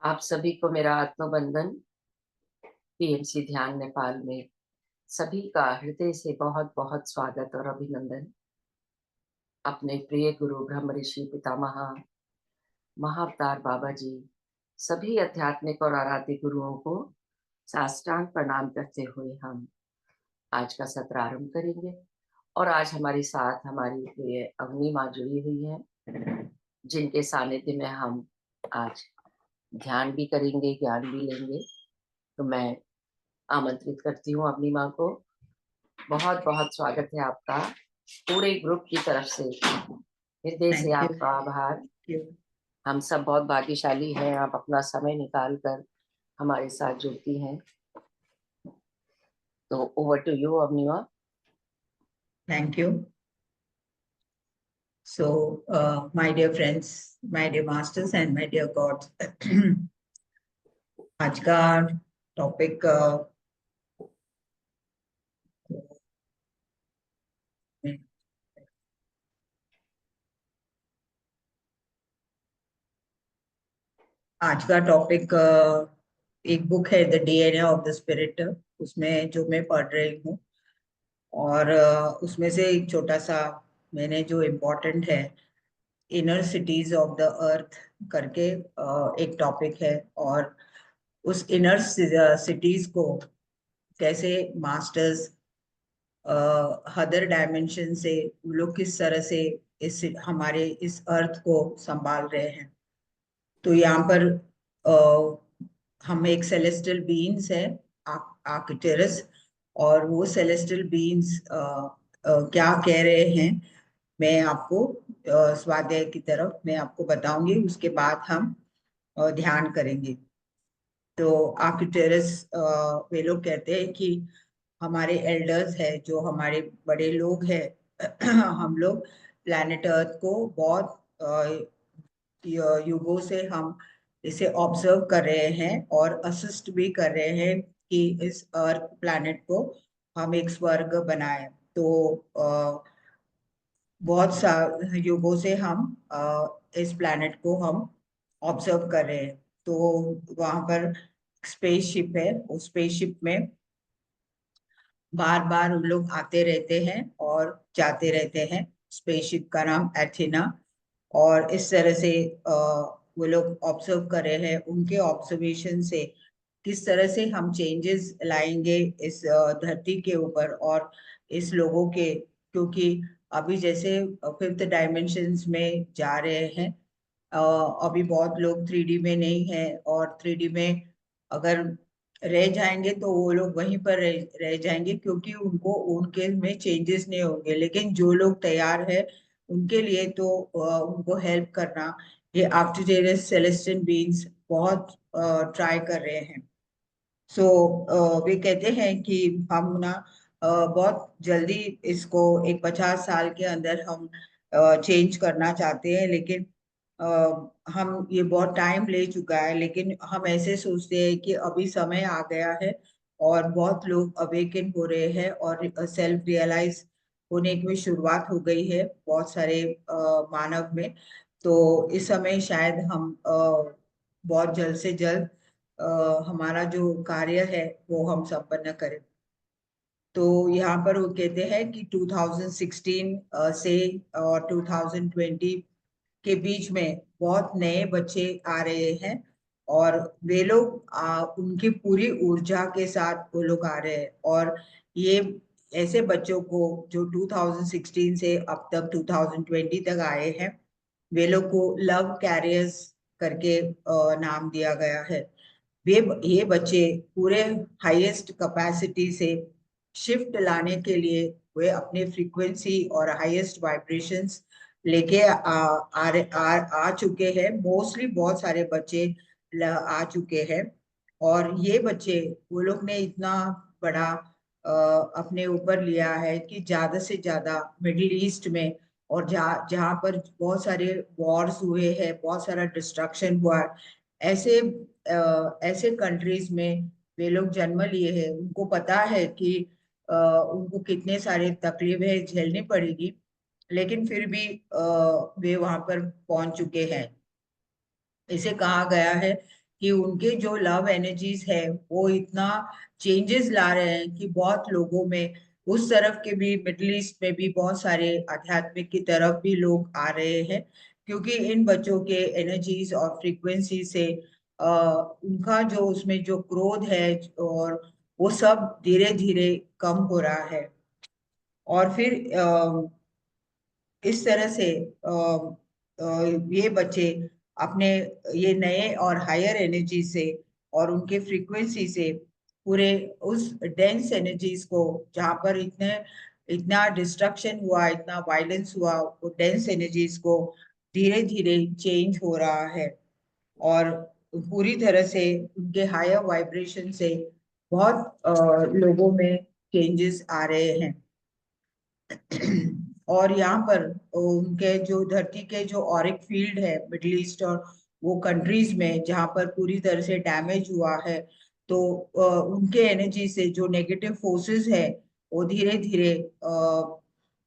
आप सभी को मेरा आत्मबंधन। पीएमसी ध्यान नेपाल में सभी का हृदय से बहुत बहुत स्वागत और अभिनंदन। अपने प्रिय गुरु ब्रह्म ऋषि पितामह महाअवतार बाबा जी, सभी आध्यात्मिक और आराध्य गुरुओं को साष्टांग प्रणाम करते हुए हम आज का सत्र आरंभ करेंगे। और आज हमारे साथ हमारी प्रिय अग्नि माँ जुड़ी हुई है, जिनके सानिध्य में हम आज ध्यान भी करेंगे, ज्ञान भी लेंगे। तो मैं आमंत्रित करती हूँ अपनी माँ को। बहुत बहुत स्वागत है आपका पूरे ग्रुप की तरफ से। हृदय से थैंक यू। आपका आभार। यू। हम सब बहुत भाग्यशाली हैं, आप अपना समय निकाल कर हमारे साथ जुड़ती हैं। तो over to you Avanima. Thank you. So, my dear friends, my dear masters and my dear gods, आज का टॉपिक आज का टॉपिक एक बुक है the DNA of the spirit, उसमें जो मैं पढ़ रही हूँ। और उसमें से एक छोटा सा मैंने जो इम्पोर्टेंट है, inner cities of the earth करके एक टॉपिक है। और उस इनर सिटीज को कैसे मास्टर्स अदर डायमेंशन से वो लोग किस तरह से इस हमारे इस अर्थ को संभाल रहे हैं। तो यहाँ पर हम एक सेलेस्टियल बीइंग्स है, आर्किटेरस। और वो सेलेस्टियल बीइंग्स क्या कह रहे हैं, मैं आपको स्वाध्याय की तरफ मैं आपको बताऊंगी। उसके बाद हम ध्यान करेंगे। तो आर्किटेरस वे लोग कहते हैं कि हमारे एल्डर्स है, जो हमारे बड़े लोग हैं हम लोग प्लैनेट अर्थ को बहुत युगों से हम इसे ऑब्जर्व कर रहे हैं और असिस्ट भी कर रहे हैं कि इस अर्थ प्लैनेट को हम एक स्वर्ग बनाए। तो बहुत सा युगों से हम इस प्लैनेट को हम ऑब्जर्व कर रहे हैं। तो वहां पर स्पेसशिप है, उस स्पेसशिप में बार बार उन लोग आते रहते हैं और जाते रहते हैं। स्पेसशिप का नाम एथिना। और इस तरह से वो लोग ऑब्जर्व कर रहे हैं। उनके ऑब्जर्वेशन से किस तरह से हम चेंजेस लाएंगे इस धरती के ऊपर और इस लोगों के, क्योंकि अभी जैसे फिफ्थ डायमेंशंस में जा रहे हैं। अभी बहुत लोग 3D में नहीं है, और 3D में अगर रह जाएंगे तो वो लोग वहीं पर रह जाएंगे, क्योंकि उनको उनके में चेंजेस नहीं होंगे। लेकिन जो लोग तैयार है उनके लिए तो उनको हेल्प करना, ये आफ्टर सेलेस्टियल बीइंग्स बहुत ट्राई कर रहे हैं। सो वे कहते हैं कि हम ना बहुत जल्दी इसको एक 50 साल के अंदर हम चेंज करना चाहते हैं। लेकिन हम ये बहुत टाइम ले चुका है, लेकिन हम ऐसे सोचते हैं कि अभी समय आ गया है और बहुत लोग अवेकन हो रहे हैं और सेल्फ रियलाइज होने की शुरुआत हो गई है बहुत सारे मानव में। तो इस समय शायद हम बहुत जल्द से जल्द हमारा जो कार्य है वो हम संपन्न करें। तो यहाँ पर वो कहते हैं कि 2016 से और 2020 के बीच में बहुत नए बच्चे आ रहे हैं। और वे लोग उनकी पूरी ऊर्जा के साथ वो लोग आ रहे हैं। और ये ऐसे बच्चों को जो 2016 से अब तक 2020 तक आए हैं, वे लोग को लव कैरियर्स करके नाम दिया गया है। वे ये बच्चे पूरे हाईएस्ट कैपेसिटी से शिफ्ट लाने के लिए वे अपने फ्रीक्वेंसी और हाईएस्ट वाइब्रेशंस लेके आ चुके हैं। मोस्टली बहुत सारे बच्चे आ चुके हैं। और ये बच्चे वो लोग ने इतना बड़ा अपने ऊपर लिया है कि ज्यादा से ज्यादा मिडिल ईस्ट में, और जहाँ जहाँ पर बहुत सारे वॉर्स हुए हैं, बहुत सारा डिस्ट्रक्शन हुआ है, ऐसे ऐसे कंट्रीज में वे लोग जन्म लिए हैं। उनको पता है कि उनको कितने सारे तकलीफें झेलनी पड़ेगी, लेकिन फिर भी वे वहां पर पहुंच चुके हैं। इसे कहा गया है कि उनके जो लव एनर्जीज है वो इतना चेंजेस ला रहे हैं कि बहुत लोगों में, उस तरफ के भी, मिडिल ईस्ट में भी बहुत सारे आध्यात्मिक की तरफ भी लोग आ रहे हैं, क्योंकि इन बच्चों के एनर्जीज और फ्रीक्वेंसी से उनका जो उसमें जो क्रोध है और वो सब धीरे धीरे कम हो रहा है। और फिर इस तरह से ये बच्चे अपने ये नए और हायर एनर्जी से और उनके फ्रीक्वेंसी से पूरे उस डेंस एनर्जीज को, जहाँ पर इतने इतना डिस्ट्रक्शन हुआ, इतना वायलेंस हुआ, वो डेंस एनर्जीज को धीरे धीरे चेंज हो रहा है। और पूरी तरह से उनके हायर वाइब्रेशन से बहुत लोगों में चेंजेस आ रहे हैं। और यहाँ पर उनके जो धरती के जो ऑरिक फील्ड है मिडिल ईस्ट और वो कंट्रीज में जहाँ पर पूरी तरह से डैमेज हुआ है, तो उनके एनर्जी से जो नेगेटिव फोर्सेस है वो धीरे धीरे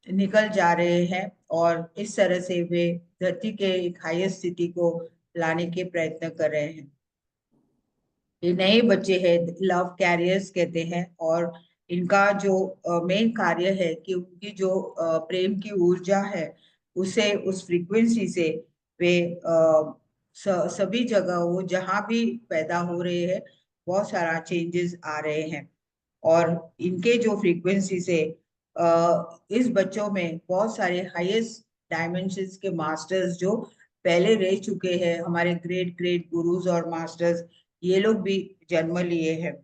निकल जा रहे हैं, और इस तरह से वे धरती के एक हाईर स्थिति को लाने के प्रयत्न कर रहे हैं। ये नए बच्चे हैं, लव कैरियर्स कहते हैं, और इनका जो मेन कार्य है कि उनकी जो प्रेम की ऊर्जा है, उसे उस फ्रीक्वेंसी से वे सभी जगह वो जहाँ भी पैदा हो रहे हैं बहुत सारा चेंजेस आ रहे हैं। और इनके जो फ्रीक्वेंसी से इस बच्चों में बहुत सारे हाईएस्ट डायमेंशंस के मास्टर्स जो पहले रह चुके हैं, हमारे ग्रेट ग्रेट गुरुज और मास्टर्स, ये लोग भी जन्म लिए हैं।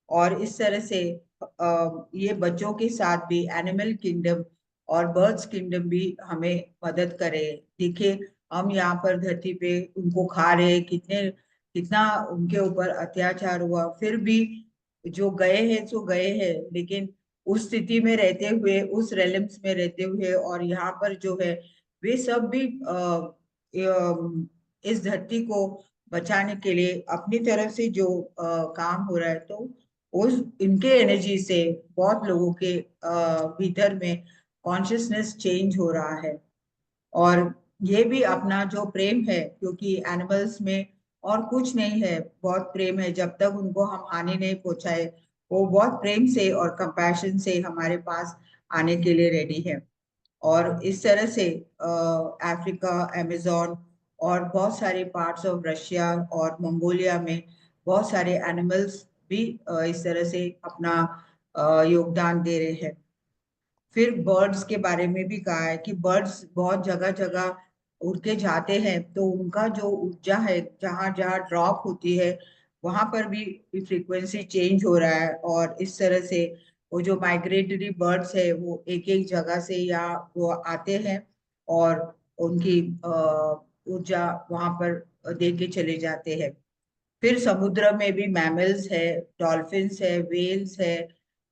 और इस तरह से ये बच्चों के साथ भी एनिमल किंगडम और बर्ड्स किंगडम भी हमें मदद करे। देखिए, हम यहाँ पर धरती पे उनको खा रहे, कितने कितना उनके ऊपर अत्याचार हुआ, फिर भी जो गए हैं सो गए हैं, लेकिन उस स्थिति में रहते हुए, उस रेलम्स में रहते हुए, और यहाँ पर जो है वे सब भी इस धरती को बचाने के लिए अपनी तरफ से जो काम हो रहा है, तो उस इनके एनर्जी से बहुत लोगों के भीतर में कॉन्शियसनेस चेंज हो रहा है। और ये भी अपना जो प्रेम है, क्योंकि एनिमल्स में और कुछ नहीं है, बहुत प्रेम है, जब तक उनको हम हानि नहीं पहुंचाए वो बहुत प्रेम से और कंपैशन से हमारे पास आने के लिए रेडी है। और इस तरह से अफ्रीका, अमेजोन और बहुत सारे पार्ट्स ऑफ रशिया और मंगोलिया में बहुत सारे एनिमल्स भी इस तरह से अपना योगदान दे रहे हैं। फिर बर्ड्स के बारे में भी कहा है कि बर्ड्स बहुत जगह जगह उड़ के जाते हैं, तो उनका जो ऊर्जा है जहाँ जहाँ ड्रॉप होती है वहां पर भी फ्रीक्वेंसी चेंज हो रहा है। और इस तरह से वो जो माइग्रेटरी बर्ड्स है वो एक एक जगह से या वो आते हैं और उनकी ऊर्जा वहां पर दे के चले जाते हैं। फिर समुद्र में भी मैमल्स है, डॉल्फिन्स है, वेल्स है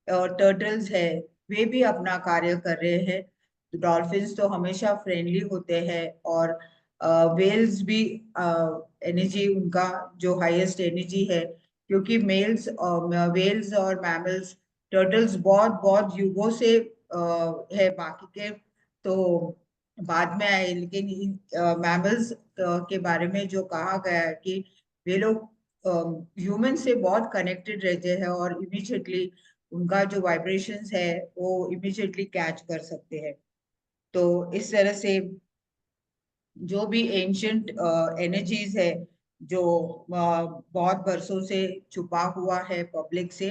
और टर्टल्स है, वे भी अपना कार्य कर रहे हैं। डॉल्फिन्स तो हमेशा फ्रेंडली होते हैं, और वेल्स भी एनर्जी उनका जो हाईएस्ट एनर्जी है, क्योंकि मेल्स वेल्स और मैमल्स, टर्टल्स बहुत बहुत युगों से है, बाकी के तो बाद में आए, लेकिन मैमल्स के बारे में जो कहा गया है कि वे लोग ह्यूमन से बहुत कनेक्टेड रहते हैं, और इमीडिएटली उनका जो वाइब्रेशंस है वो इमीडिएटली कैच कर सकते हैं। तो इस तरह से जो भी एंशंट एनर्जीज है जो बहुत बरसों से छुपा हुआ है पब्लिक से,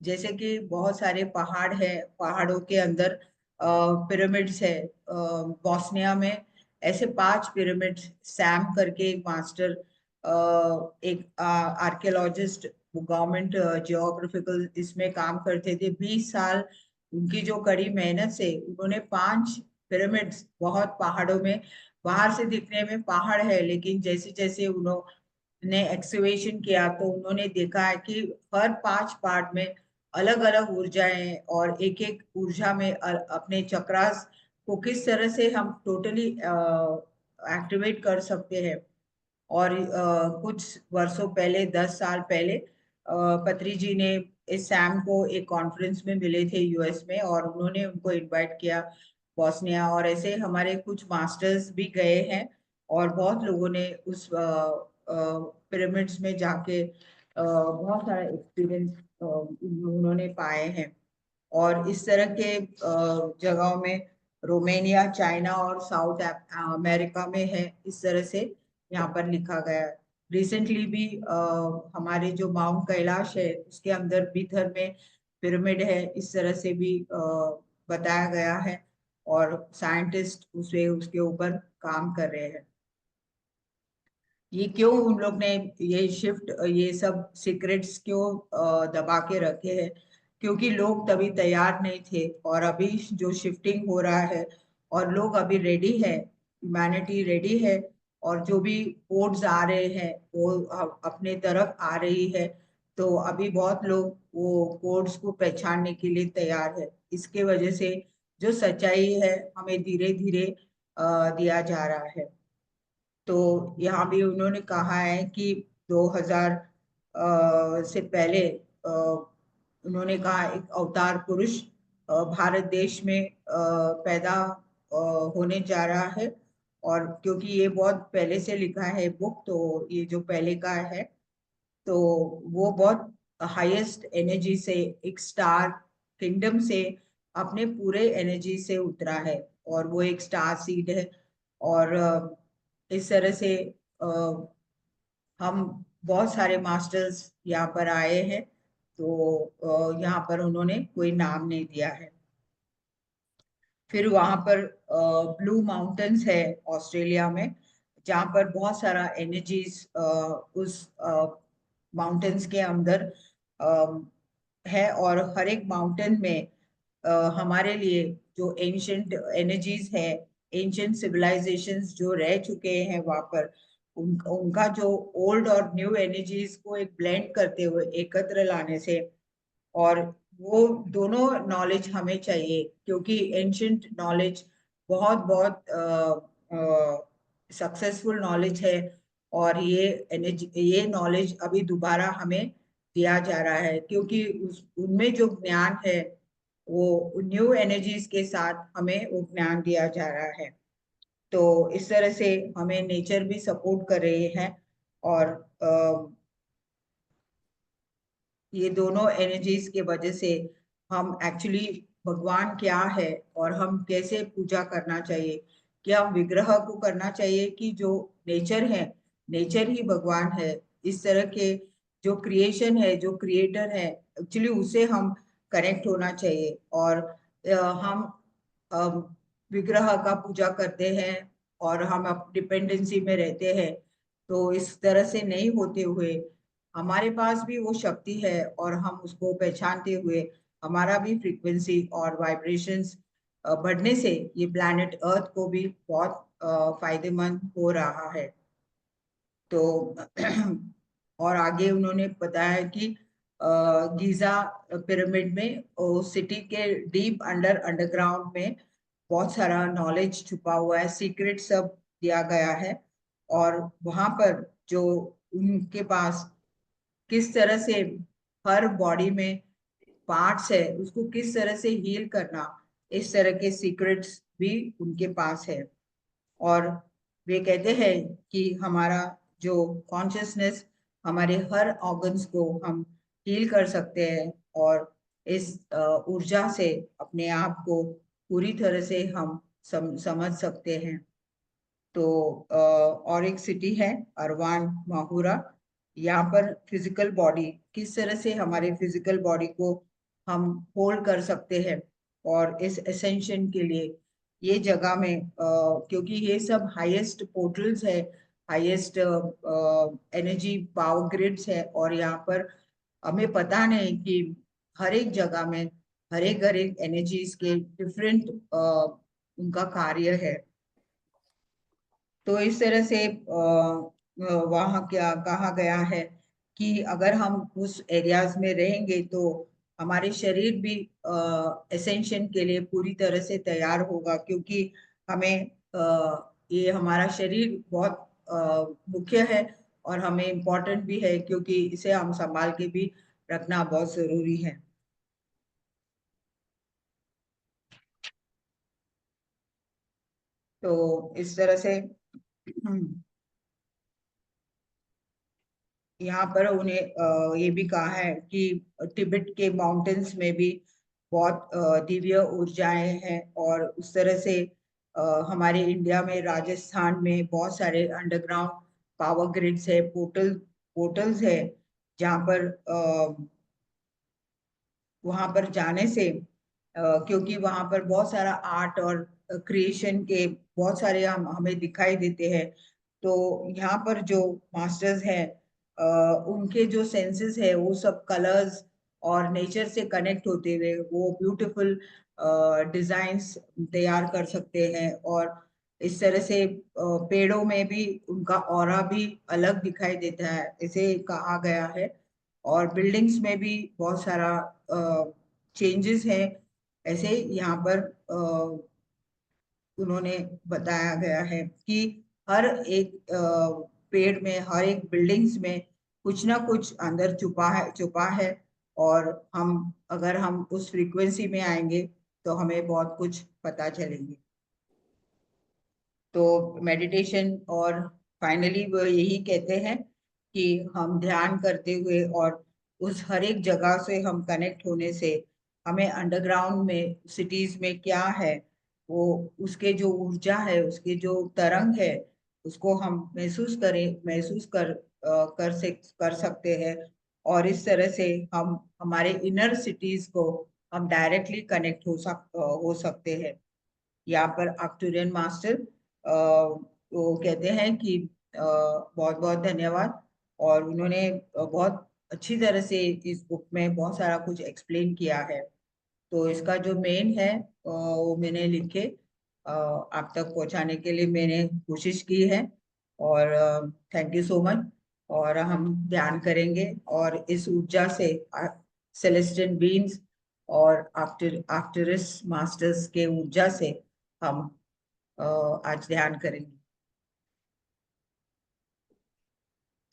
जैसे कि बहुत सारे पहाड़ है, पहाड़ों के अंदर पिरामिड्स है। बॉस्निया में ऐसे 5 पिरामिड, सैम करके एक मास्टर, एक आर्कियोलॉजिस्ट, गवर्नमेंट जियोग्राफिकल इसमें काम करते थे 20 साल, उनकी जो कड़ी मेहनत से उन्होंने 5 पिरामिड्स बहुत पहाड़ों में, बाहर से दिखने में पहाड़ है, लेकिन जैसे जैसे उन्होंने एक्सकवेशन किया तो उन्होंने देखा है कि हर 5 पार्ट में अलग अलग ऊर्जाएं, और एक एक ऊर्जा में अपने चक्रास को किस तरह से हम टोटली एक्टिवेट कर सकते हैं। और कुछ वर्षों पहले, 10 साल पहले, पत्री जी ने इस सैम को एक कॉन्फ्रेंस में मिले थे यूएस में, और उन्होंने उनको इनवाइट किया बॉस्निया, और ऐसे हमारे कुछ मास्टर्स भी गए हैं, और बहुत लोगों ने उस पिरामिड्स में जाके बहुत सारा एक्सपीरियंस उन्होंने पाए हैं। और इस तरह के जगहों में रोमेनिया, चाइना और साउथ अमेरिका में है, इस तरह से यहाँ पर लिखा गया है। रिसेंटली भी हमारे जो माउंट कैलाश है उसके अंदर भीतर में पिरामिड है, इस तरह से भी बताया गया है और साइंटिस्ट उसके ऊपर काम कर रहे हैं। ये क्यों उन लोग ने ये सब सीक्रेट्स क्यों दबा के रखे हैं? क्योंकि लोग तभी तैयार नहीं थे, और अभी जो शिफ्टिंग हो रहा है और लोग अभी रेडी है, ह्यूमैनिटी रेडी है, और जो भी कोड्स आ रहे हैं वो अपने तरफ आ रही है। तो अभी बहुत लोग वो कोड्स को पहचानने के लिए तैयार है। इसके वजह से जो सच्चाई है हमें धीरे धीरे दिया जा रहा है। तो यहाँ भी उन्होंने कहा है कि 2000 से पहले उन्होंने कहा एक अवतार पुरुष भारत देश में पैदा होने जा रहा है। और क्योंकि ये बहुत पहले से लिखा है बुक, तो ये जो पहले का है, तो वो बहुत हाईएस्ट एनर्जी से, एक स्टार किंगडम से अपने पूरे एनर्जी से उतरा है, और वो एक स्टार सीड है। और इस तरह से अ, हम बहुत सारे मास्टर्स यहाँ पर आए हैं, तो यहाँ पर उन्होंने कोई नाम नहीं दिया है। फिर वहां पर ब्लू माउंटेन्स है ऑस्ट्रेलिया में, जहाँ पर बहुत सारा एनर्जीज उस माउंटेन्स के अंदर अ, है। और हर एक माउंटेन में हमारे लिए जो एंशंट एनर्जीज है, एंशंट सिविलाइजेशंस जो रह चुके हैं वहां पर, उनका जो ओल्ड और न्यू एनर्जीज को एक ब्लेंड करते हुए एकत्र लाने से, और वो दोनों नॉलेज हमें चाहिए, क्योंकि एंशंट नॉलेज बहुत बहुत सक्सेसफुल नॉलेज है। और ये नॉलेज अभी दोबारा हमें दिया जा रहा है, क्योंकि उनमें जो ज्ञान है वो न्यू एनर्जीज के साथ हमें वो ज्ञान दिया जा रहा है। तो इस तरह से हमें नेचर भी सपोर्ट कर रहे हैं। और ये दोनों एनर्जीज के वजह से हम एक्चुअली भगवान क्या है और हम कैसे पूजा करना चाहिए, क्या हम विग्रह को करना चाहिए कि जो नेचर है, नेचर ही भगवान है, इस तरह के जो क्रिएशन है, जो क्रिएटर है, एक्चुअली उसे हम कनेक्ट होना चाहिए। और हम विग्रह का पूजा करते हैं और हम डिपेंडेंसी में रहते हैं। तो इस तरह से नहीं होते हुए हमारे पास भी वो शक्ति है, और हम उसको पहचानते हुए हमारा भी फ्रीक्वेंसी और वाइब्रेशंस बढ़ने से ये प्लैनेट अर्थ को भी बहुत फायदेमंद हो रहा है। तो और आगे उन्होंने बताया कि गीजा पिरामिड में सिटी के डीप अंडरग्राउंड में बहुत सारा नॉलेज छुपा हुआ है, सीक्रेट सब दिया गया है। और वहां पर जो उनके पास किस तरह से हर बॉडी में पार्ट्स है उसको किस तरह से हील करना, इस तरह के सीक्रेट्स भी उनके पास है। और वे कहते हैं कि हमारा जो कॉन्शियसनेस, हमारे हर ऑर्गन्स को हम हील कर सकते हैं, और इस ऊर्जा से अपने आप को पूरी तरह से हम समझ सकते हैं। तो और एक सिटी है अरवान माहुरा, यहाँ पर फिजिकल बॉडी किस तरह से, हमारे फिजिकल बॉडी को हम होल्ड कर सकते हैं, और इस एसेंशन के लिए ये जगह में क्योंकि ये सब हाईएस्ट पोर्टल्स है, हाईएस्ट एनर्जी पावर ग्रिड्स है, और यहाँ पर हमें पता नहीं कि हर एक जगह में हर एक एनर्जीज के डिफरेंट उनका कार्य है। तो इस तरह से वहाँ क्या कहा गया है कि अगर हम उस एरियाज में रहेंगे तो हमारे शरीर भी एसेंशन के लिए पूरी तरह से तैयार होगा, क्योंकि हमें ये हमारा शरीर बहुत मुख्य है, और हमें इम्पोर्टेंट भी है, क्योंकि इसे हम संभाल के भी रखना बहुत जरूरी है। तो इस तरह से यहाँ पर उन्हें ये भी कहा है कि तिब्बत के माउंटेन्स में भी बहुत दिव्य ऊर्जाएं हैं, और उस तरह से हमारे इंडिया में राजस्थान में बहुत सारे अंडरग्राउंड पावर ग्रिड्स है, पोर्टल्स है, जहाँ पर वहां पर जाने से क्योंकि वहां पर बहुत सारा आर्ट और क्रिएशन के बहुत सारे हमें दिखाई देते हैं। तो यहाँ पर जो मास्टर्स हैं, उनके जो सेंसेस है वो सब कलर्स और नेचर से कनेक्ट होते हुए वो ब्यूटीफुल डिजाइन्स तैयार कर सकते हैं। और इस तरह से पेड़ों में भी उनका ऑरा भी अलग दिखाई देता है, इसे कहा गया है। और बिल्डिंग्स में भी बहुत सारा चेंजेस है। ऐसे यहाँ पर उन्होंने बताया गया है कि हर एक पेड़ में, हर एक बिल्डिंग्स में कुछ ना कुछ अंदर छुपा है। और अगर हम उस फ्रीक्वेंसी में आएंगे तो हमें बहुत कुछ पता चलेंगे। तो मेडिटेशन, और फाइनली वो यही कहते हैं कि हम ध्यान करते हुए और उस हर एक जगह से हम कनेक्ट होने से हमें अंडरग्राउंड में सिटीज में क्या है, वो उसके जो ऊर्जा है, उसके जो तरंग है, उसको हम कर सकते हैं। और इस तरह से हम हमारे इनर सिटीज को हम डायरेक्टली कनेक्ट हो सकते हैं। यहाँ पर आर्क्टूरियन मास्टर वो कहते हैं कि बहुत बहुत धन्यवाद। और उन्होंने बहुत अच्छी तरह से इस बुक में बहुत सारा कुछ एक्सप्लेन किया है। तो इसका जो मेन है वो मैंने लिख के आप तक पहुंचाने के लिए मैंने कोशिश की है। और थैंक यू सो मच। और हम ध्यान करेंगे और इस ऊर्जा से सेलेस्टियन बीइंग्स और आर्क्टूरियस मास्टर्स के ऊर्जा से हम आज ध्यान करेंगे।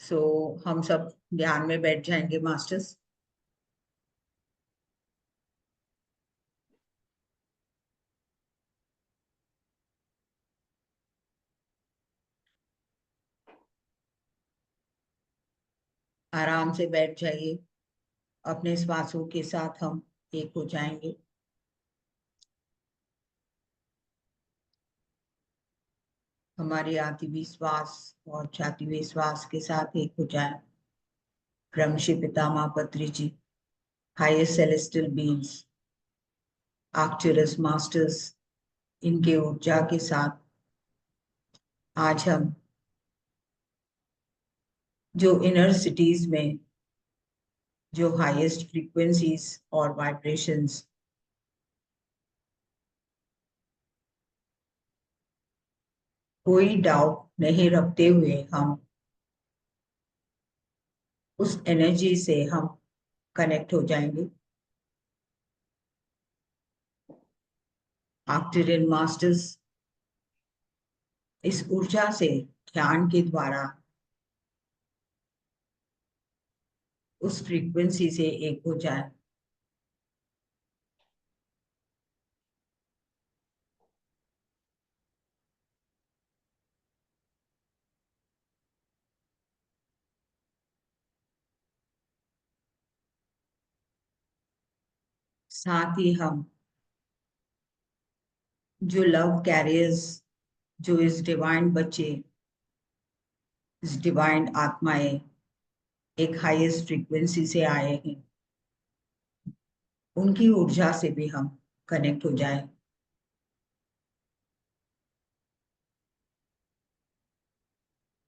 सो हम सब ध्यान में बैठ जाएंगे मास्टर्स। आराम से बैठ जाइए, अपने श्वासों के साथ हम एक हो जाएंगे। हमारे आती हुई श्वास और जाती हुई श्वास के साथ एक हो जाए। ब्रह्मर्षि पितामह पत्री जी, हाईएस्ट सेलेस्टियल बीइंग्स, आर्क्टूरस मास्टर्स, इनके ऊर्जा के साथ आज हम जो इनर सिटीज में जो हाईएस्ट फ्रीक्वेंसीज और वाइब्रेशंस कोई डाउट नहीं रखते हुए हम उस एनर्जी से हम कनेक्ट हो जाएंगे। आर्क्टूरियन मास्टर्स इस ऊर्जा से ध्यान के द्वारा उस फ्रीक्वेंसी से एक हो जाए। साथ ही हम जो लव कैरियर्स, जो इस डिवाइन बच्चे, इस डिवाइन आत्माएं एक हाईएस्ट फ्रीक्वेंसी से आए हैं, उनकी ऊर्जा से भी हम कनेक्ट हो जाए।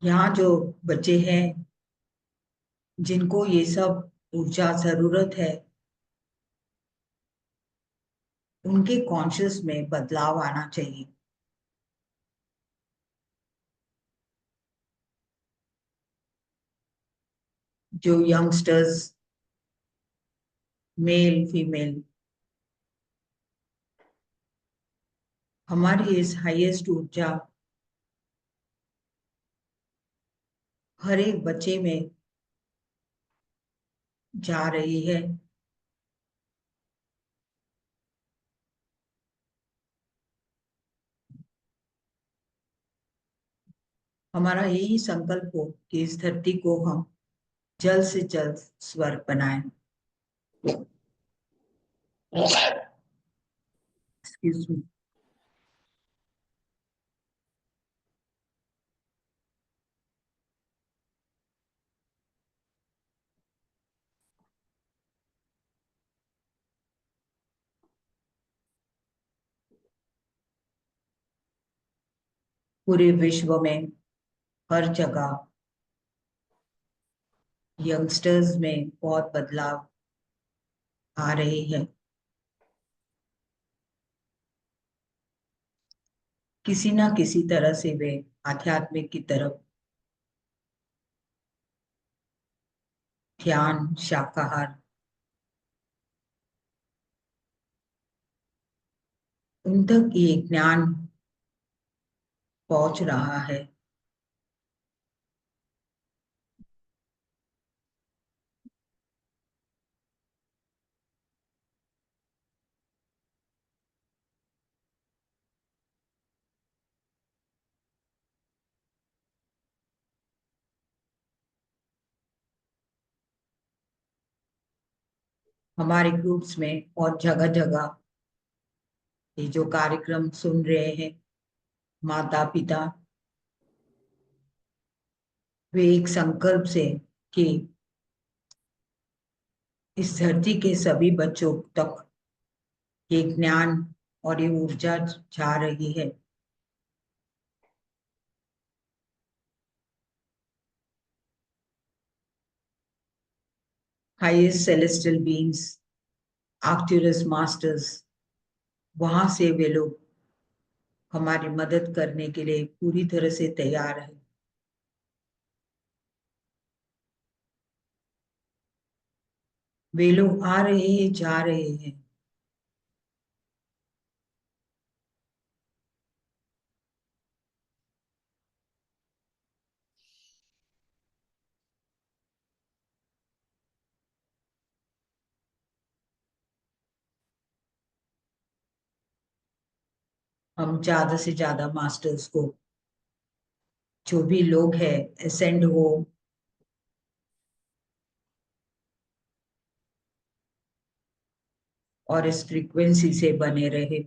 यहाँ जो बच्चे हैं जिनको ये सब ऊर्जा जरूरत है, उनके कॉन्शियस में बदलाव आना चाहिए। जो यंगस्टर्स, मेल फीमेल, हमारी इस हाईएस्ट ऊर्जा हर एक बच्चे में जा रही है। हमारा यही संकल्प हो कि इस धरती को हम जल्द से जल्द स्वर्ग बनाए। Excuse me. पूरे विश्व में हर जगह यंगस्टर्स में बहुत बदलाव आ रहे हैं। किसी ना किसी तरह से वे आध्यात्मिक की तरफ, ध्यान, शाकाहार, उन तक ये ज्ञान पहुंच रहा है। हमारे ग्रुप्स में और जगह जगह ये जो कार्यक्रम सुन रहे हैं माता पिता, वे एक संकल्प से कि इस धरती के सभी बच्चों तक ये ज्ञान और ये ऊर्जा जा रही है। हाईएस्ट सेलेस्टियल बीइंग्स, आर्कटूरस मास्टर्स, वहां से वे लोग हमारी मदद करने के लिए पूरी तरह से तैयार है। वे लोग आ रहे हैं, जा रहे हैं। हम ज्यादा से ज्यादा मास्टर्स को, जो भी लोग हैं, असेंड हो और इस फ्रीक्वेंसी से बने रहे।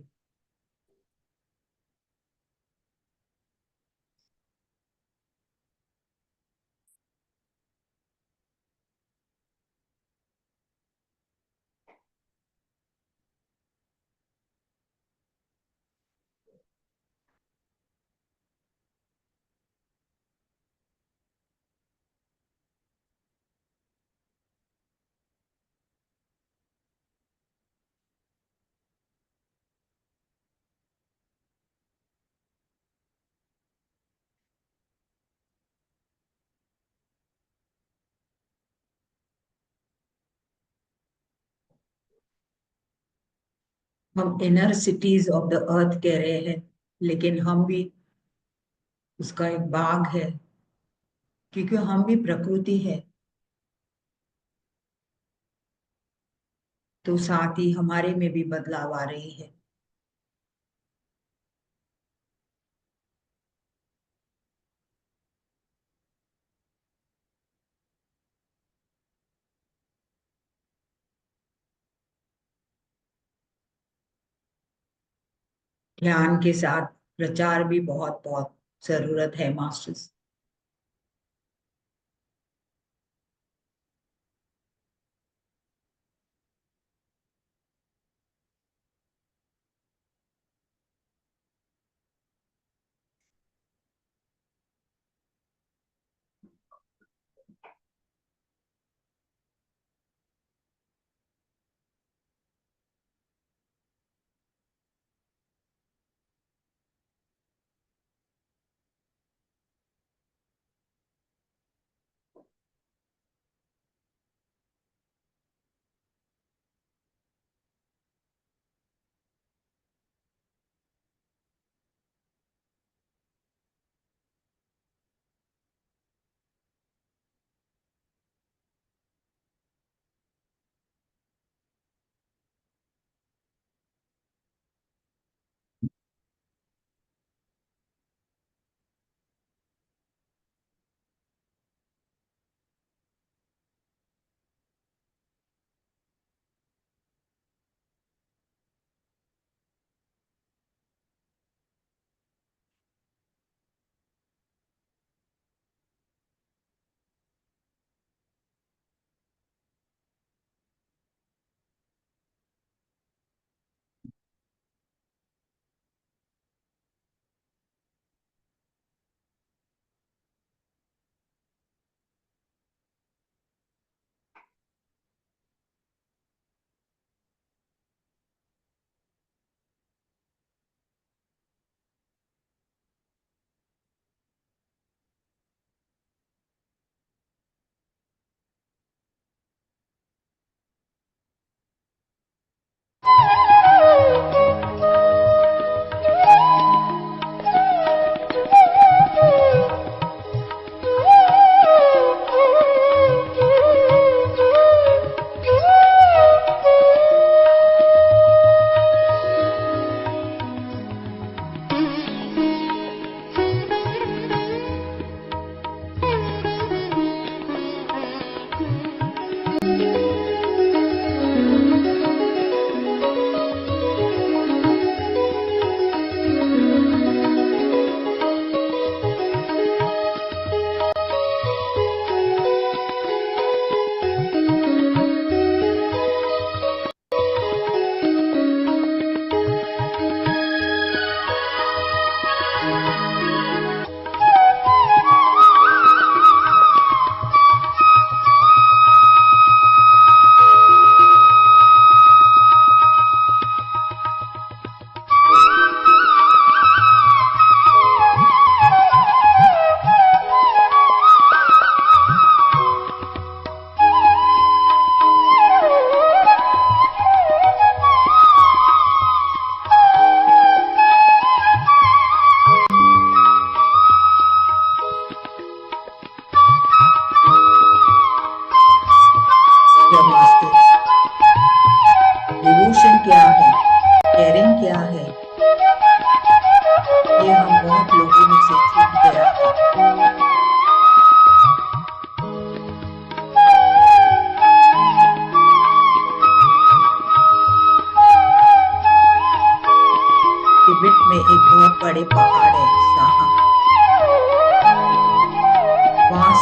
हम inner cities of the earth कह रहे हैं, लेकिन हम भी उसका एक भाग है, क्योंकि हम भी प्रकृति है। तो साथ ही हमारे में भी बदलाव आ रही है। ध्यान के साथ प्रचार भी बहुत बहुत जरूरत है मास्टर्स।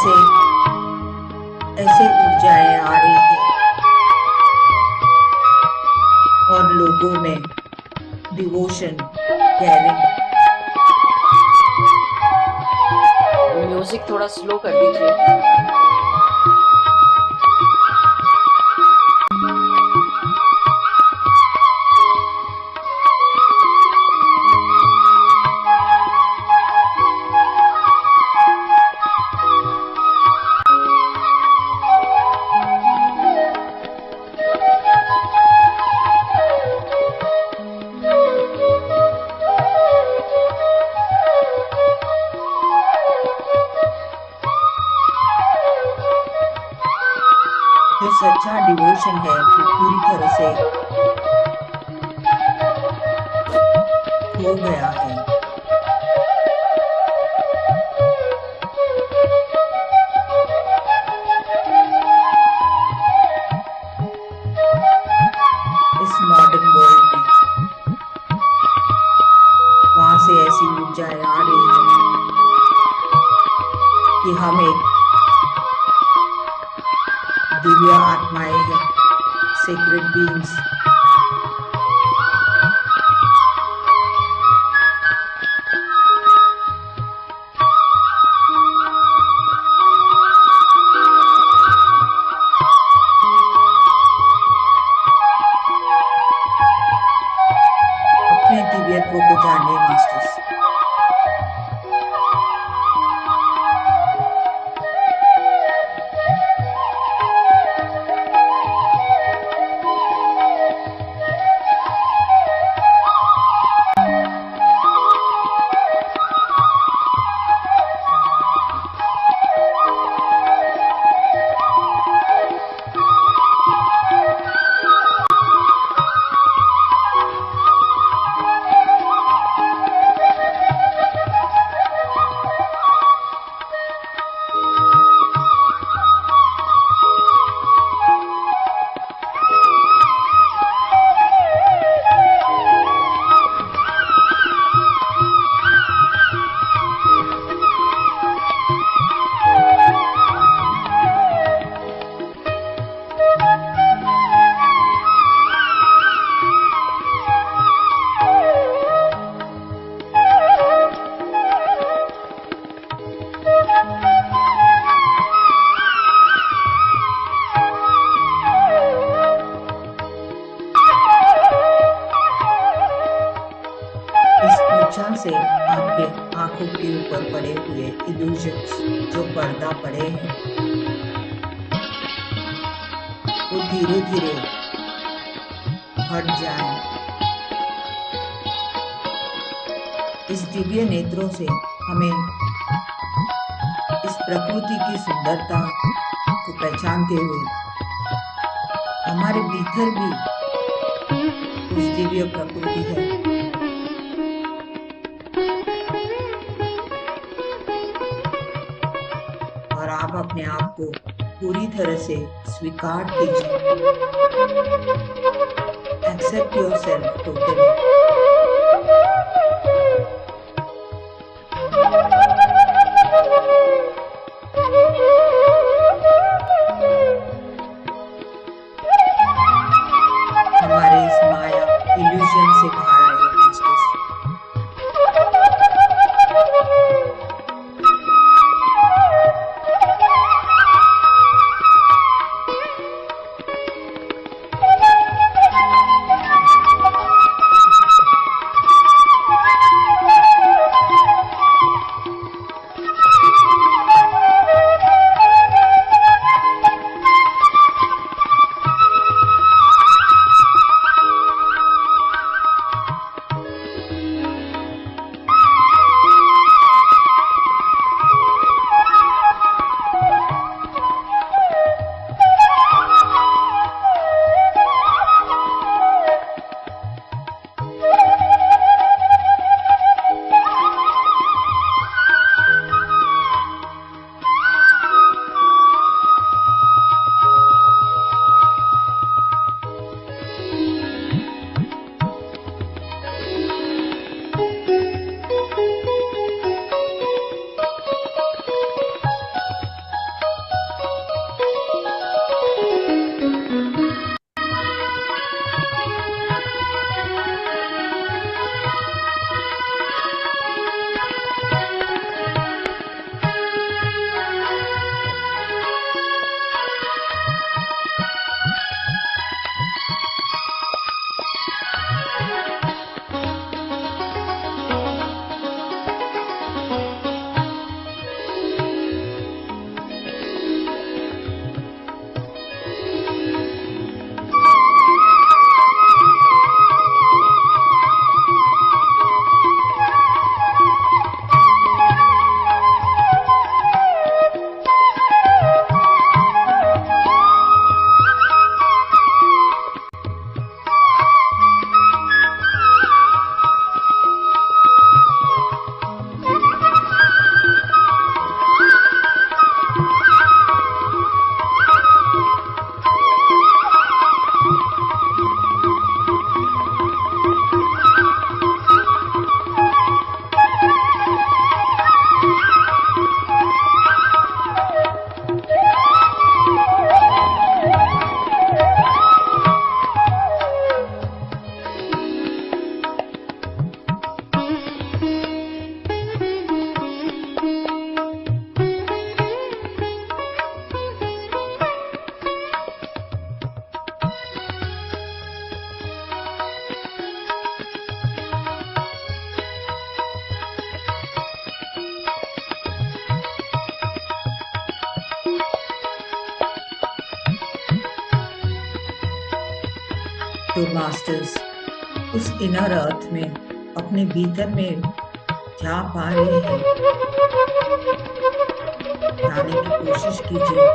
से ऐसे ऊर्जाएं आ रही है और लोगों में डिवोशन, कैरिंग। म्यूजिक थोड़ा स्लो कर दीजिए। जो सच्चा डिवोशन है वो पूरी तरह से खो गया है। इस मॉडर्न वर्ल्ड में वहां से ऐसी ऊर्जाएं आ रही है कि हम एक दिव्य आत्माएं हैं, सेक्रेड बीइंग्स। अपने दिव्यत्व को जानिए मास्टर्स। से आपके आंखों के ऊपर पड़े हुए इल्यूजन्स, जो पर्दा पड़े हैं, वो धीरे धीरे हट जाए। इस दिव्य नेत्रों से हमें इस प्रकृति की सुंदरता को पहचानते हुए हमारे भीतर भी उस दिव्य प्रकृति है। और आप अपने आप को पूरी तरह से स्वीकार कीजिए। Accept yourself totally. हमारे इस माया इल्यूजन से बाहर आइए मास्टर्स। तो मास्टर्स उस इनर अर्थ में अपने भीतर में जा पा रहे हैं, जाने की कोशिश कीजिए।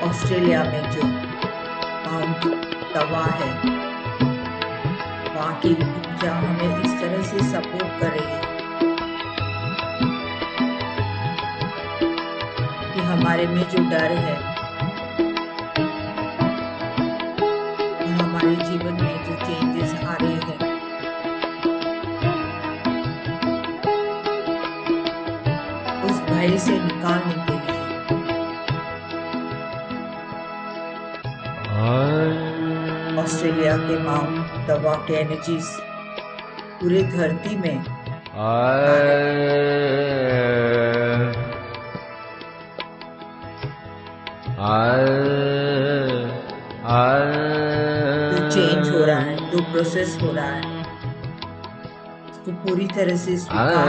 ऑस्ट्रेलिया में जो माउंट तवा है, वहाँ की ऊर्जा हमें इस तरह से सपोर्ट कर रही है कि हमारे में जो डर है और हमारे जीवन में जो चेंजेस आ रहे हैं, उस भय से निकालने के लिए ऑस्ट्रेलिया के माउंट तवा के एनर्जीज पूरे धरती में जो चेंज हो रहा है, जो प्रोसेस हो रहा है, उसको पूरी तरह से स्वीकार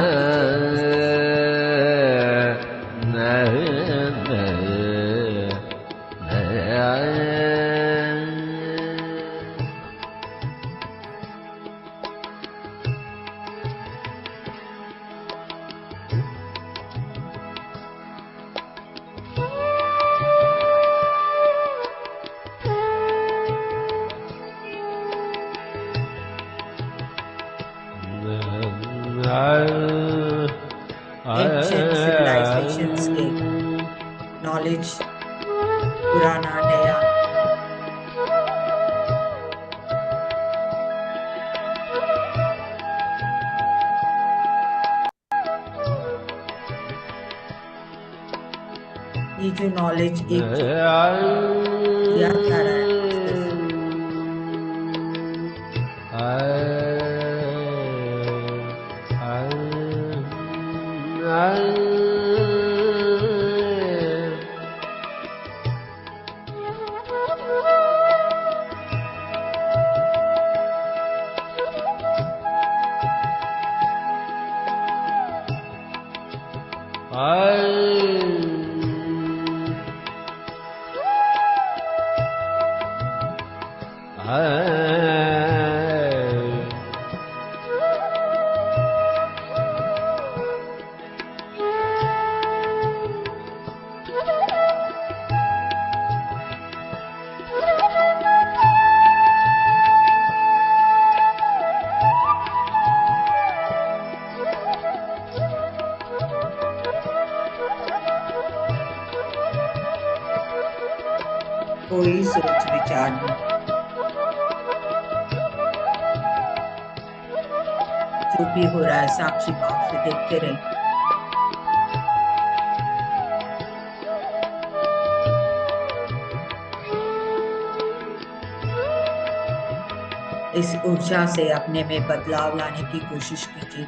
एंशिएंट सिविलाइजेशंस के नॉलेज, पुराना नया, ये जो नॉलेज एक दिया जा रहा है, कोई सोच विचार नहीं, जो भी हो रहा है साक्षी भाव से देखते रहे। इस ऊर्जा से अपने में बदलाव लाने की कोशिश कीजिए।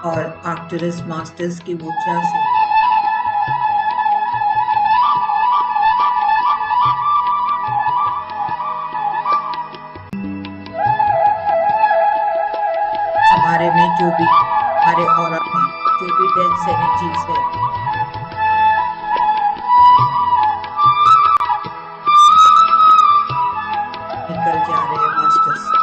और आर्कटूरूस मास्टर्स की ऊर्जा से हमारे में जो भी हमारे ऑरा में जो भी डेंस एनर्जीज है निकल जा रहे हैं मास्टर्स।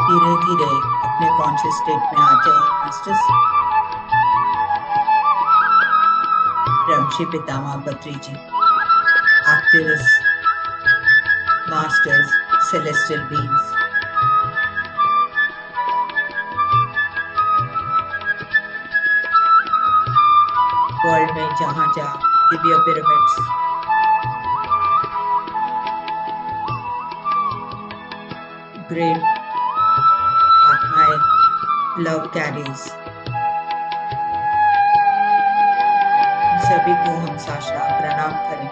धीरे धीरे अपने कॉन्शियस स्टेट में आ जाइए मास्टर्स। ब्रह्मश्री पितामह बद्री जी, activists, masters, celestial beings, world में जहां जहां दिव्य पिरामिड्स, ग्रेट आत्माएं, लव कैरियर्स, सभी को हम साष्टांग प्रणाम करें।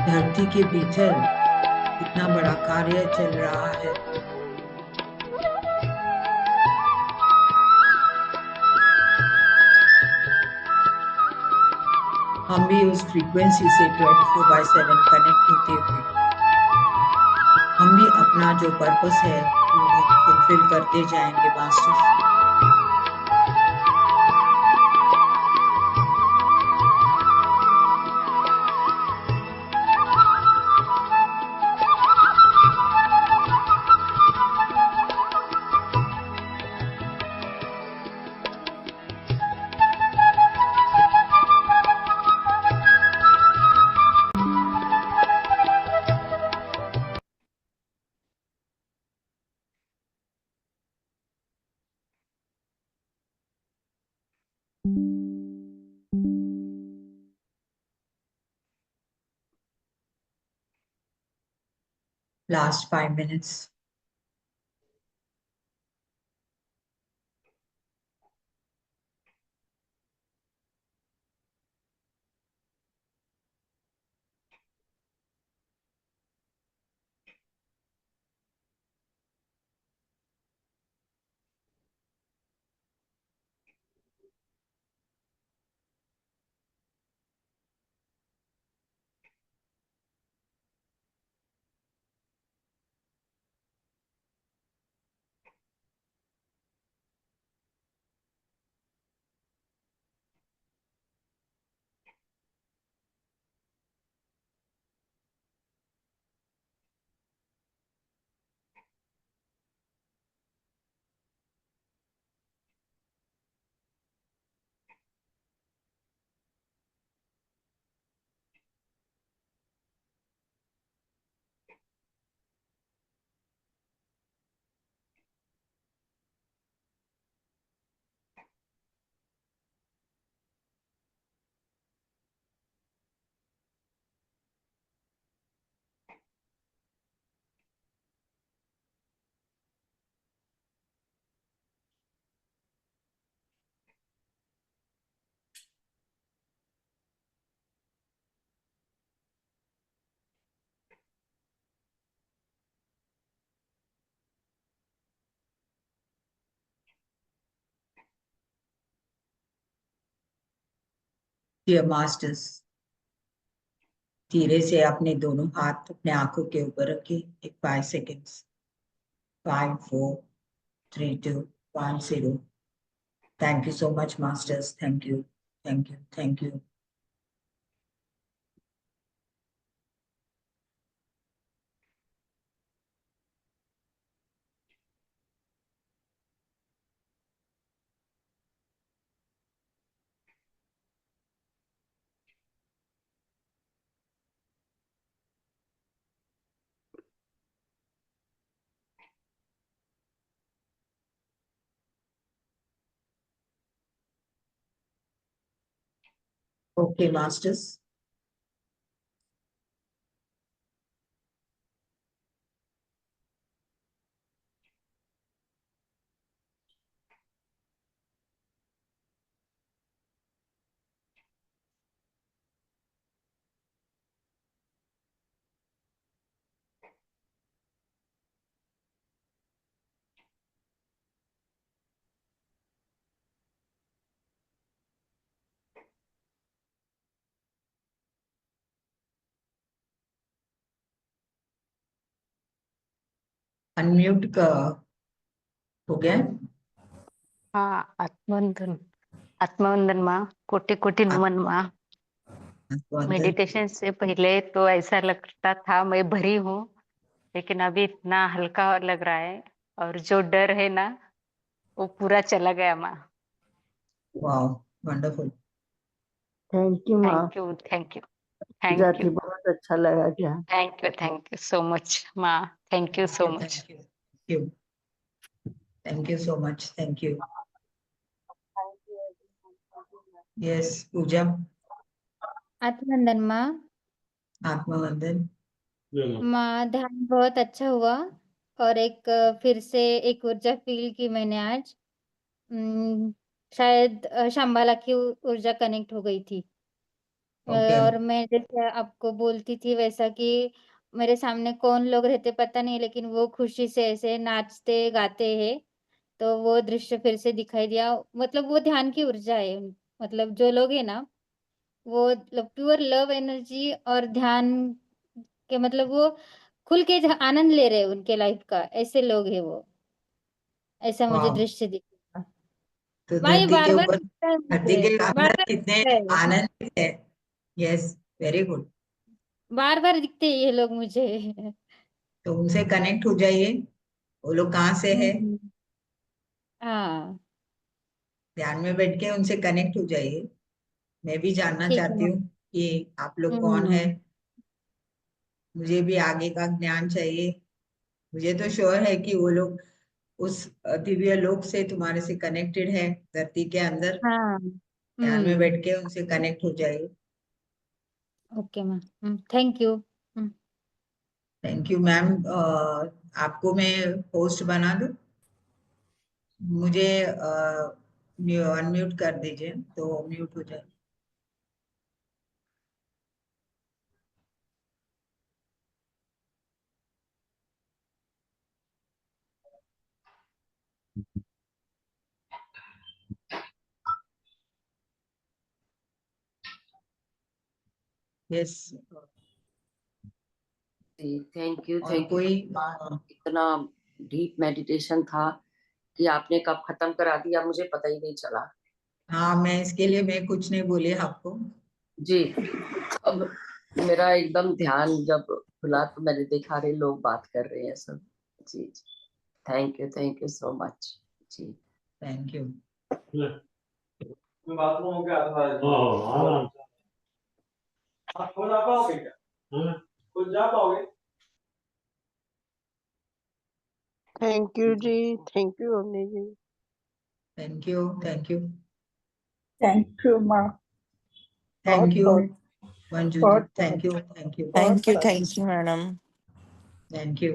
धरती के भीतर कितना बड़ा कार्य चल रहा है। हम भी उस फ्रीक्वेंसी से 24/7 कनेक्ट होते हुए हम भी अपना जो पर्पस है वो हम फुलफिल करते जाएंगे masters. Last 5 minutes. Dear masters, धीरे से अपने दोनों हाथ अपने आंखों के ऊपर रखिए। एक 5 seconds. 5, 4, 3, 2, 1, 0. Thank you so much, masters. Thank you. Thank you. Thank you. Okay, masters. Unmute का हो गया। हाँ, आत्मबंधन। आत्मवंदन माँ, कोटि कोटि नमन माँ। मेडिटेशन से पहले तो ऐसा लगता था मैं भरी हूँ, लेकिन अभी इतना हल्का लग रहा है और जो डर है ना वो पूरा चला गया माँ। Wow, wonderful. थैंक यू माँ। Thank you, thank you, Pooja thank थी, यू, बहुत अच्छा लगा क्या? थैंक यू सो मच माँ। Thank you so much. Thank you so much. Thank you. Yes Pooja. आत्मवंदन माँ। आत्मवंदन माँ, ध्यान बहुत अच्छा हुआ और फिर से एक ऊर्जा फील की मैंने आज। शायद शंबाला की ऊर्जा कनेक्ट हो गई थी। और मैं जैसे आपको बोलती थी वैसा कि मेरे सामने कौन लोग रहते पता नहीं, लेकिन वो खुशी से ऐसे नाचते गाते हैं, तो वो दृश्य फिर से दिखाई दिया। मतलब वो ध्यान की ऊर्जा है। मतलब जो लोग है ना, वो प्योर लव एनर्जी और ध्यान के, मतलब वो खुल के आनंद ले रहे हैं उनके लाइफ का, ऐसे लोग हैं वो। ऐसा मुझे दृश्य दिखा। तो भाई धरती के बार बार ऊपर, दिखता है धरती मुझे, के बार अंदर बार कितने दिखता है, आनंद है। Yes, very good. बार बार दिखते हैं ये लोग मुझे। तो उनसे कनेक्ट हो जाइए। वो लोग कहाँ से है? हाँ ध्यान में बैठ के उनसे कनेक्ट हो जाइए। मैं भी जानना ठीक है चाहती मैम। हूँ कि आप लोग कौन है। मुझे भी आगे का ज्ञान चाहिए। मुझे तो श्योर है कि वो लोग उस दिव्य लोक से तुम्हारे से कनेक्टेड है, धरती के अंदर। हाँ ध्यान में बैठ के उनसे कनेक्ट हो जाइए। Okay ma'am, thank you. Thank you ma'am. आपको मैं होस्ट बना दूं? मुझे अनम्यूट कर दीजिए तो म्यूट हो जाए। यस। थैंक यू, और थैंक यू। कोई इतना डीप मेडिटेशन था कि आपने कब खत्म करा दिया मुझे पता ही नहीं चला। हाँ, मैं इसके लिए मैं कुछ नहीं बोली आपको। जी, अब मेरा एकदम ध्यान जब खुला तो मैंने देखा रहे लोग बात कर रहे हैं सब। जी जी, थैंक यू सो मच। जी थैंक यू। मैं बाथरूम होके आता था। आप खुद आ पाओगे क्या? खुद जा पाओगे? थैंक यू जी, thank you Avni ji. Thank you. Thank you. Thank you माँ। थैंक यू बहुत मंजू जी। बहुत thank you. Thank you. Thank you madam. Thank you.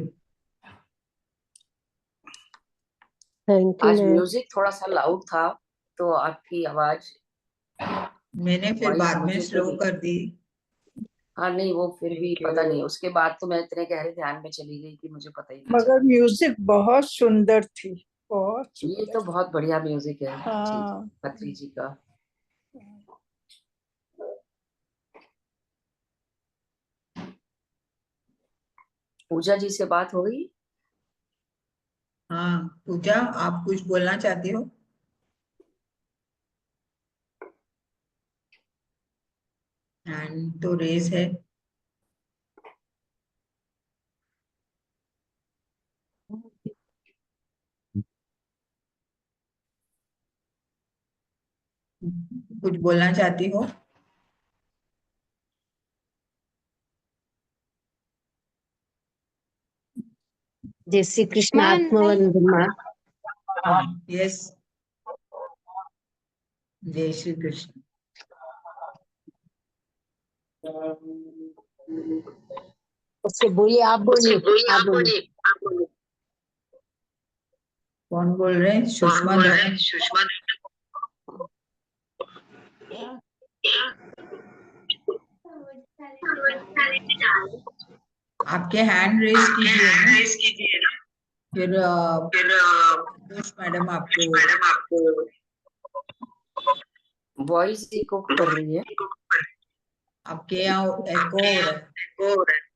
Thank you आज मैम। म्यूजिक थोड़ा सा लाउड था तो आपकी आवाज मैंने फिर वॉइस बाद में मुझे तो स्लो कर दी। हाँ नहीं, वो फिर भी Thank you. पता नहीं, उसके बाद तो मैं इतने गहरे ध्यान में चली गई कि मुझे पता ही नहीं मगर चला। म्यूजिक बहुत सुंदर थी, बहुत ये सुंदर। तो बहुत बढ़िया म्यूजिक है जी, हाँ खत्री जी का। पूजा जी से बात हो गई? हाँ पूजा, आप कुछ बोलना चाहती हो? हैंड तो रेज है। कुछ बोलना चाहती हो? जय श्री कृष्ण। माँ आत्मवंदन माँ। यस। जय श्री कृष्ण। उससे बोलिए, आप बोलिए, आप बोलिए। कौन बोल रहे हैं? सुषमा धवन। आपके हैंड रेस कीजिए ना। फिर मैडम आपको वॉइस इको कर रही है। आपके यहाँ एको हो रहा है।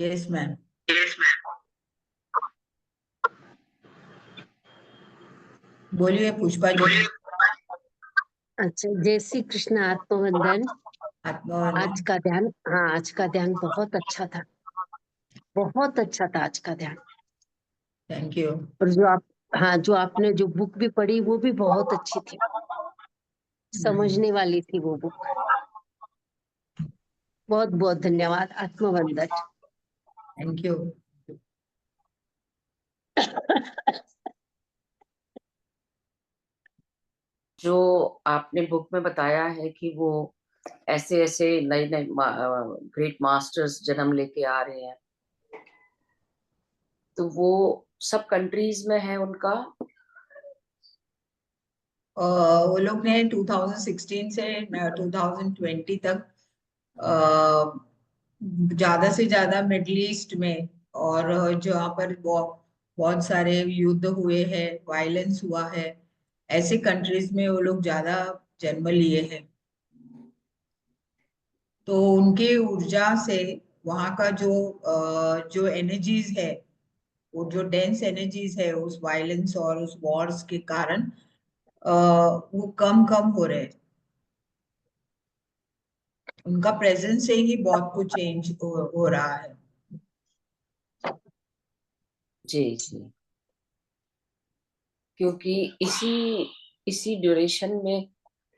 Yes ma'am. बोलिए पुष्पा जी। अच्छा, जय श्री कृष्ण। आत्मवंदन। आत्मवंदन। आज का ध्यान, हाँ, आज का ध्यान बहुत अच्छा था, बहुत अच्छा था आज का ध्यान। Thank you. और जो आप, हाँ, जो आपने जो बुक भी पढ़ी वो भी बहुत अच्छी थी, समझने वाली थी वो बुक। बहुत बहुत धन्यवाद। आत्मवंदन। Thank you. जो आपने बुक में बताया है कि वो ऐसे ऐसे नए नए ग्रेट मास्टर्स जन्म लेके आ रहे हैं, तो वो सब कंट्रीज में है उनका? वो लोग ने 2016 से 2020 तक ज्यादा से ज्यादा मिडिल ईस्ट में, और जहाँ पर बहुत सारे युद्ध हुए हैं, वायलेंस हुआ है, ऐसे कंट्रीज में वो लोग ज्यादा जन्म लिए हैं। तो उनके ऊर्जा से वहाँ का जो एनर्जीज है, वो जो डेंस एनर्जीज है उस वायलेंस और उस वॉर्स के कारण वो कम कम हो रहे हैं। उनका प्रेजेंस से ही बहुत कुछ चेंज हो रहा है। जी जी, क्योंकि इसी इसी ड्यूरेशन में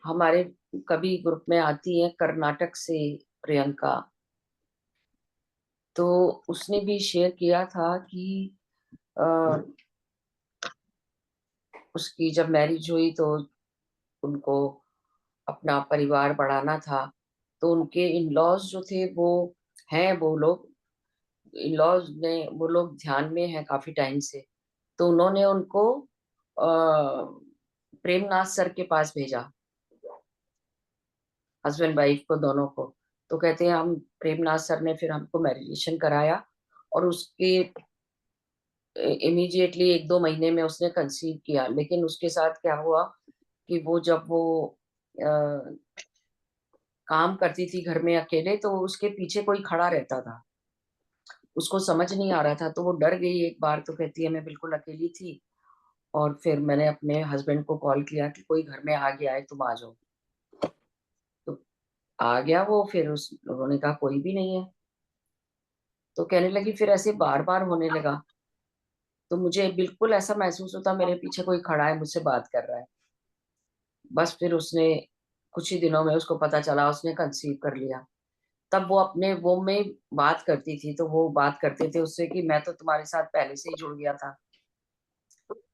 हमारे कभी ग्रुप में आती है कर्नाटक से प्रियंका, तो उसने भी शेयर किया था कि अ, उसकी जब मैरिज हुई तो उनको अपना परिवार बढ़ाना था, तो उनके इन लॉज जो थे वो हैं, वो लोग इन लॉज ने, वो लोग ध्यान में हैं काफी टाइम से, तो उन्होंने उनको प्रेमनाथ सर के पास भेजा, हस्बैंड वाइफ को दोनों को। तो कहते हैं हम प्रेमनाथ सर ने फिर हमको मेडिटेशन कराया, और उसके इमीडिएटली 1-2 महीने में उसने कंसीव किया। लेकिन उसके साथ क्या हुआ कि वो जब वो अ, काम करती थी घर में अकेले, तो उसके पीछे कोई खड़ा रहता था, उसको समझ नहीं आ रहा था, तो वो डर गई एक बार। तो कहती है मैं बिल्कुल अकेली थी, और फिर मैंने अपने हस्बैंड को कॉल किया कि कोई घर में आ गया है, तुम आ जाओ। तो आ गया वो, फिर उस उन्होंने कहा कोई भी नहीं है। तो कहने लगी फिर ऐसे बार बार होने लगा, तो मुझे बिल्कुल ऐसा महसूस होता मेरे पीछे कोई खड़ा है, मुझसे बात कर रहा है। बस फिर उसने कुछ ही दिनों में उसको पता चला, उसने कंसीव कर लिया। तब वो अपने वो में बात करती थी, तो वो बात करते थे उससे कि मैं तो तुम्हारे साथ पहले से ही जुड़ गया था।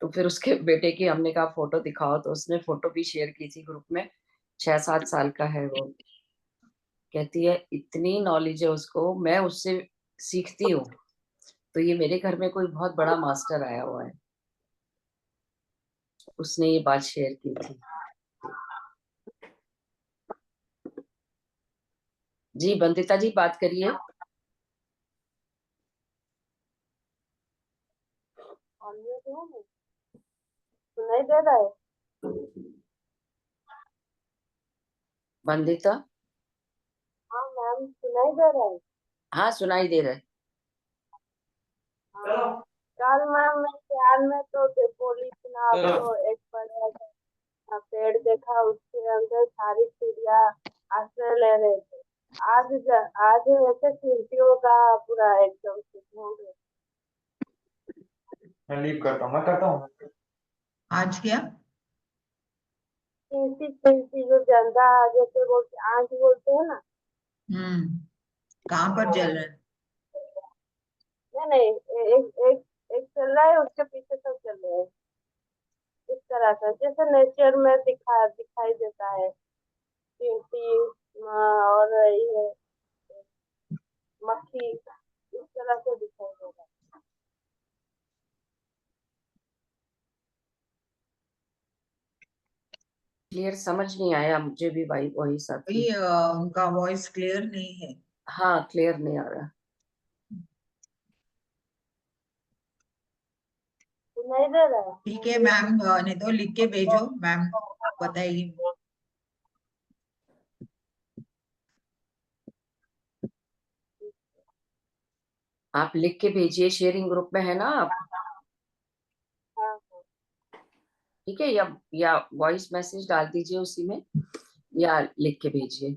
तो फिर उसके बेटे की हमने कहा फोटो दिखाओ, तो उसने फोटो भी शेयर की थी ग्रुप में। 6-7 साल का है वो। कहती है इतनी नॉलेज है उसको, मैं उससे सीखती हूँ। तो ये मेरे घर में कोई बहुत बड़ा मास्टर आया हुआ है, उसने ये बात शेयर की थी। जी बंदिता जी बात करिए। सुनाई दे रहा है? बंदिता, हाँ मैम, सुनाई दे रहा है। हाँ सुनाई दे रहा है। हाँ, कल मैम मैं ध्यान में तो बोली थी ना आपको, एक बड़ा सा पेड़ देखा, उसके अंदर सारी चिड़िया आश्रय ले रहे थे। आज वैसे खिड़कियों का पूरा एकदम से ढूंढ रहे। मैं लीव करता हूँ, मैं करता हूँ। आज क्या? खिड़की खिड़की जो जंदा जैसे बोलते, आंख बोलते हैं ना। कहाँ पर जल रहा है? नहीं नहीं, एक चल रहा है, उसके पीछे सब चल रहे हैं। इस तरह से जैसे नेचर में दिखाई देता है, चींटी और ये मक्खी, इस तरह से दिखाई देगा। क्लियर समझ नहीं आया मुझे भी भाई, वही सब थी। उनका वॉइस क्लियर नहीं है। हाँ क्लियर नहीं आ रहा। सुनाई दे रहा है? ठीक है मैम, नहीं तो लिख के भेजो, मैम बताएगी। आप लिख के भेजिए, शेयरिंग ग्रुप में है ना आप? हाँ हाँ। ठीक है, या वॉइस मैसेज डाल दीजिए उसी में, या लिख के भेजिए,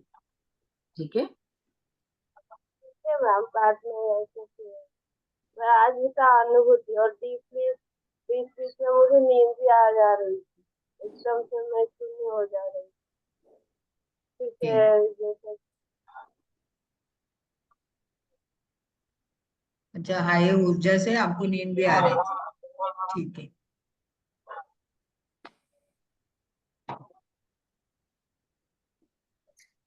ठीक है। ठीक है मैम, बाद में ऐसे किए। मैं आज का अनुभूति और डीपली बीच बीच में मुझे नींद भी आ जा रही थी, एकदम से मैं शून्य हो जा रही थी। ठीक है, जैसे अच्छा, हाई ऊर्जा से आपको नींद भी आ रही थी, ठीक है।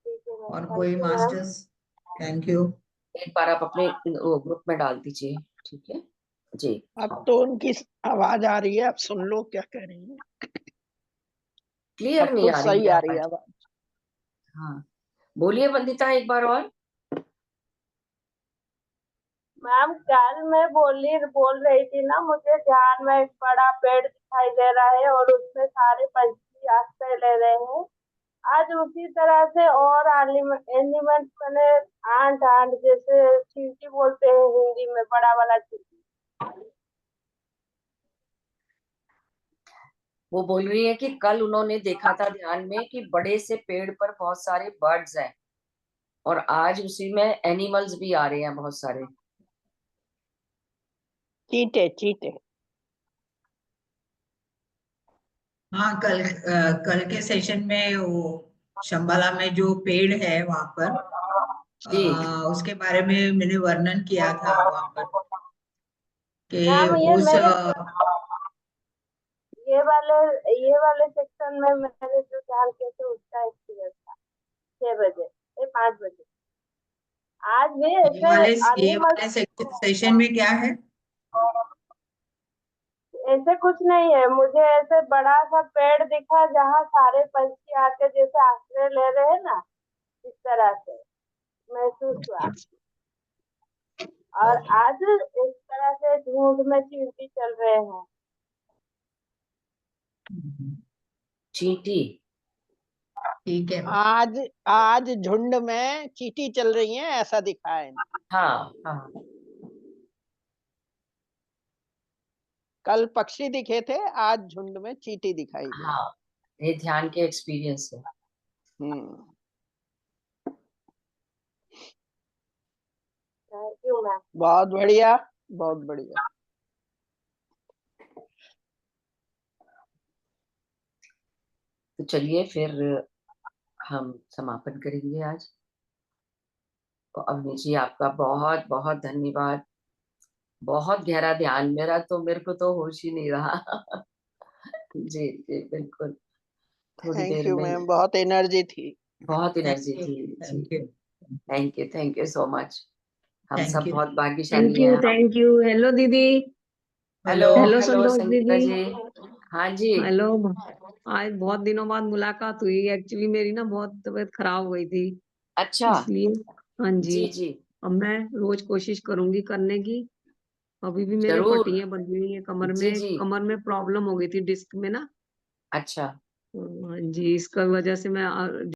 ठीक है मैम, और थैंक कोई you ma'am. Masters? Thank you. एक बार आप अपने ग्रुप में डाल दीजिए, ठीक है जी। अब तो उनकी आवाज आ रही है, अब सुन लो क्या कह रही है। क्लियर अब नहीं तो आ रही सही है आ रही है आवाज। आवाज। हाँ, बोलिए वंदिता एक बार और। मैम कल मैं बोल रही थी ना, मुझे ध्यान में एक बड़ा पेड़ दिखाई दे रहा है और उसमें सारे पंछी आश्रय ले रहे हैं। आज उसी तरह से और एनिमल्स मैंने आंट आंट, जैसे चींटी बोलते हैं हिंदी में, बड़ा वाला चींटी। वो बोल रही है कि कल उन्होंने देखा था ध्यान में कि बड़े से पेड़ पर बहुत सारे बर्ड्स हैं, और आज उसी में एनिमल्स भी आ रहे हैं बहुत सारे। चीटे चीटे। हाँ, कल के सेशन में वो शंबाला में जो पेड़ है वहां पर, जी उसके बारे में मैंने वर्णन किया था वहां पर कि मैम ये उस मेरे ये वाले सेक्शन में मैंने जो ध्यान किया था उसका एक्सपीरियंस था 6 बजे, 5 बजे। आज भी ऐसे ये वाले सेशन में क्या है? ऐसे कुछ नहीं है, मुझे ऐसे बड़ा सा पेड़ दिखा जहाँ सारे पंछी आके जैसे आश्रय ले रहे हैं ना, इस तरह से महसूस हुआ। और आज इस तरह से झुंड में चींटी चल रहे हैं। चींटी, ठीक है। आज आज झुंड में चींटी चल रही है, ऐसा दिखा है। हाँ हाँ, कल पक्षी दिखे थे, आज झुंड में चींटी दिखाई दे। हाँ, ये ध्यान के एक्सपीरियंस है। Thank you ma'am. बहुत बढ़िया, बहुत बढ़िया। तो चलिए फिर हम समापन करेंगे आज। तो अवनी जी आपका बहुत बहुत धन्यवाद। बहुत गहरा ध्यान, मेरे को तो होश ही नहीं रहा। जी जी बिल्कुल, थोड़ी थैंक देर यू में मैम, बहुत एनर्जी थी। बहुत एनर्जी थी जी। Thank you. Thank you so much. हम Thank सब you. बहुत थैंक भाग्यशाली यू, हैं। Thank you. हेलो दीदी। Hello hello hello Santosh Sangeeta दीदी। जी। हाँ जी। हेलो। आज बहुत दिनों बाद मुलाकात हुई। एक्चुअली मेरी ना बहुत तबीयत खराब हो गई थी, अच्छा। इसलिए। हाँ जी। जी जी अब मैं रोज कोशिश करूंगी करने की। अभी भी मेरे जरूर। पट्टियां बंधी हुई है कमर जी में। जी। कमर में प्रॉब्लम हो गई थी डिस्क में ना। अच्छा। हाँ जी, इसका वजह से मैं